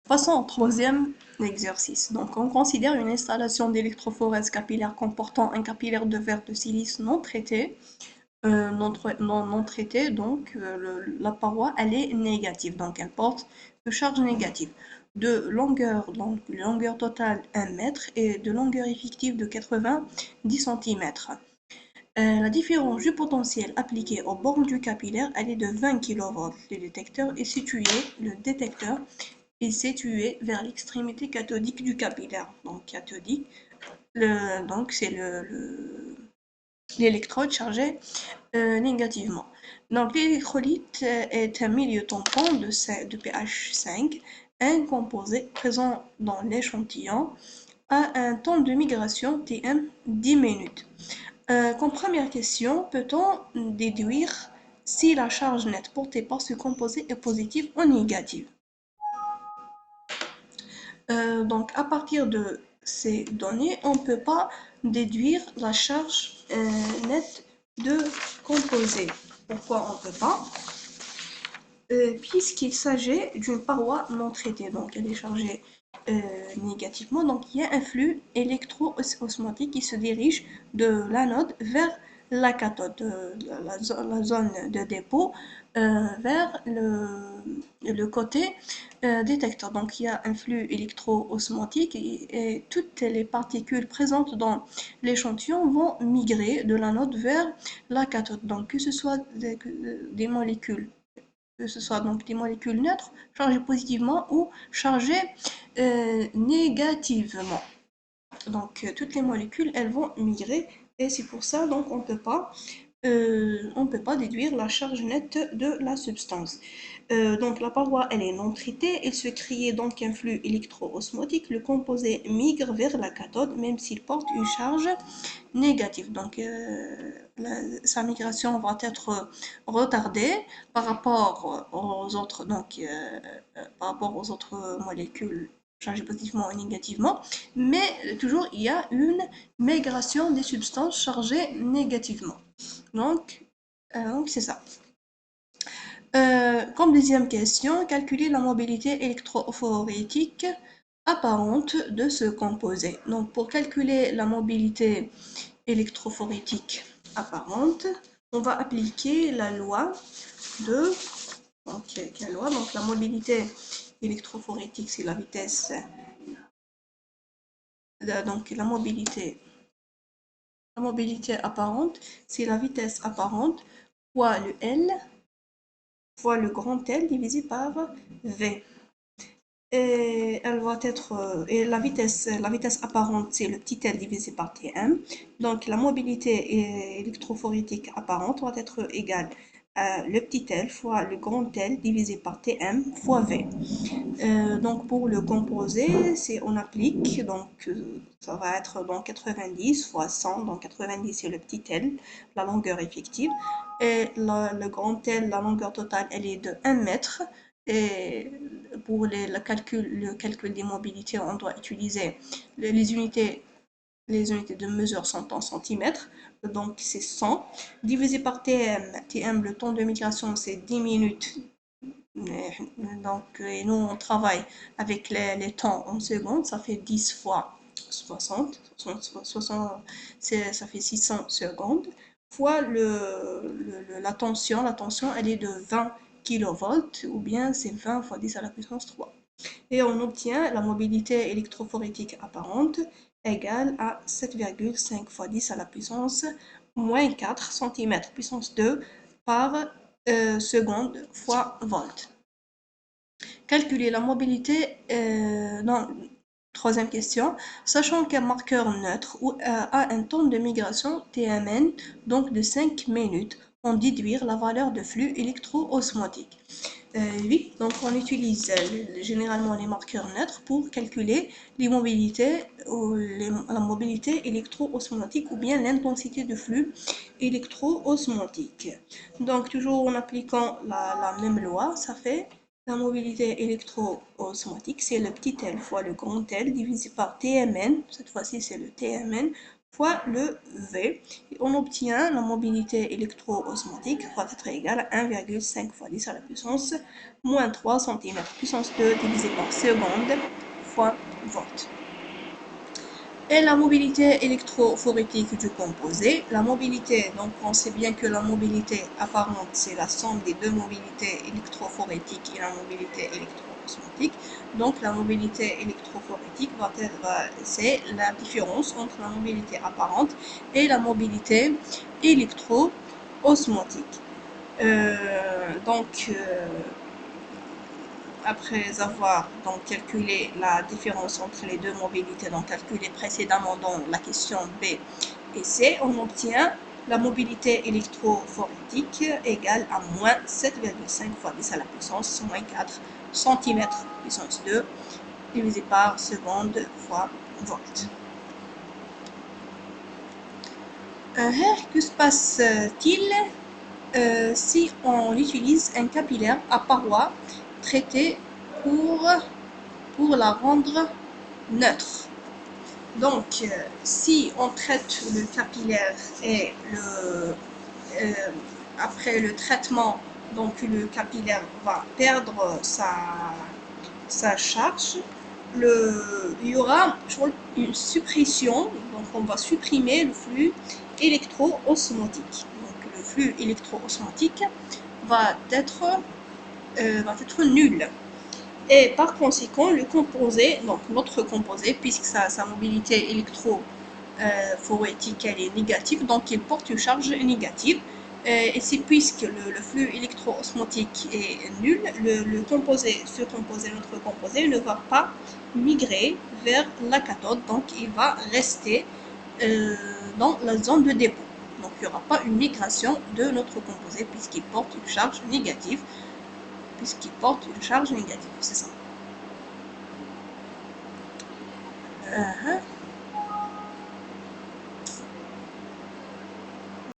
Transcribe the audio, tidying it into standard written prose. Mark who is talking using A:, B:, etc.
A: Passons au troisième exercice. Donc, on considère une installation d'électrophorèse capillaire comportant un capillaire de verre de silice non traité. Non traité, donc la paroi, elle est négative, donc elle porte une charge négative. De longueur, donc longueur totale 1 mètre et de longueur effective de 90 cm. La différence du potentiel appliqué aux bornes du capillaire, elle est de 20 kV. Le détecteur est situé vers l'extrémité cathodique du capillaire. Donc cathodique, donc c'est l'électrode chargée négativement. Donc l'électrolyte est un milieu tampon de pH 5, un composé présent dans l'échantillon a un temps de migration Tm 10 minutes. Comme première question, peut-on déduire si la charge nette portée par ce composé est positive ou négative? Donc, à partir de ces données, on ne peut pas déduire la charge nette de composé. Pourquoi on ne peut pas? Puisqu'il s'agit d'une paroi non traitée, donc elle est chargée négativement, donc il y a un flux électro-osmotique qui se dirige de l'anode vers la cathode, la zone de dépôt vers le côté détecteur. Donc il y a un flux électro-osmotique et toutes les particules présentes dans l'échantillon vont migrer de l'anode vers la cathode. Donc que ce soit des molécules donc des molécules neutres chargées positivement ou chargées négativement. Donc toutes les molécules elles vont migrer et c'est pour ça donc on peut pas déduire la charge nette de la substance. Donc la paroi elle est non traitée, il se crée donc un flux électro-osmotique, le composé migre vers la cathode même s'il porte une charge négative. Donc sa migration va être retardée par rapport aux autres, par rapport aux autres molécules chargées positivement ou négativement, mais toujours il y a une migration des substances chargées négativement. Donc c'est ça. Comme deuxième question, calculer la mobilité électrophorétique apparente de ce composé. Donc pour calculer la mobilité électrophorétique apparente, on va appliquer la loi de donc la mobilité électrophorétique c'est la vitesse donc la mobilité apparente c'est la vitesse apparente fois le L fois le grand L divisé par V. Et elle va être et la vitesse apparente c'est le petit L divisé par Tm. Donc la mobilité électrophorétique apparente va être égale à le petit L fois le grand L divisé par Tm fois V. Donc pour le composé, on applique, donc ça va être donc 90 fois 100, donc 90 c'est le petit L, la longueur effective, et le grand L, la longueur totale, elle est de 1 mètre, et pour le calcul des mobilités, on doit utiliser les unités de mesure sont en centimètres, donc c'est 100, divisé par Tm, le temps de migration c'est 10 minutes. Donc, et nous, on travaille avec les temps en secondes, ça fait 10 fois 60, ça fait 600 secondes, fois la tension, elle est de 20 kV, ou bien c'est 20 fois 10 à la puissance 3. Et on obtient la mobilité électrophorétique apparente égale à 7,5 fois 10 à la puissance moins 4 cm puissance 2 par seconde fois volt. Calculer la mobilité troisième question, sachant qu'un marqueur neutre a un temps de migration TMN, donc de 5 minutes, on déduire la valeur de flux électro-osmotique. Oui, donc on utilise généralement les marqueurs neutres pour calculer les mobilités, la mobilité électro-osmotique ou bien l'intensité de flux électro-osmotique. Donc toujours en appliquant la même loi, ça fait la mobilité électro-osmotique, c'est le petit L fois le grand L divisé par Tmn, cette fois-ci c'est le Tmn, fois le V. Et on obtient la mobilité électro-osmotique va être égale à 1,5 fois 10 à la puissance moins 3 cm puissance 2 divisé par seconde fois volt. Et la mobilité électrophorétique du composé. La mobilité, donc on sait bien que la mobilité apparente, c'est la somme des deux mobilités électrophorétiques et la mobilité électro-osmotique. Donc la mobilité électrophorétique c'est la différence entre la mobilité apparente et la mobilité électro-osmotique. Après avoir donc calculé la différence entre les deux mobilités, donc calculé précédemment dans la question B et C, on obtient la mobilité électrophorétique égale à moins 7,5 fois 10 à la puissance moins 4 cm puissance 2 divisé par seconde fois volt. Que se passe-t-il si on utilise un capillaire à paroi traité pour la rendre neutre? Donc, si on traite le capillaire et après le traitement, donc le capillaire va perdre sa charge, il y aura une suppression, donc on va supprimer le flux électro-osmotique. Donc le flux électro-osmotique va être nul. Et par conséquent, le composé, donc notre composé, puisque sa mobilité électrophorétique elle est négative, donc il porte une charge négative. Et c'est puisque le flux électro-osmotique est nul, notre composé ne va pas migrer vers la cathode, donc il va rester dans la zone de dépôt. Donc il n'y aura pas une migration de notre composé puisqu'il porte une charge négative. C'est ça.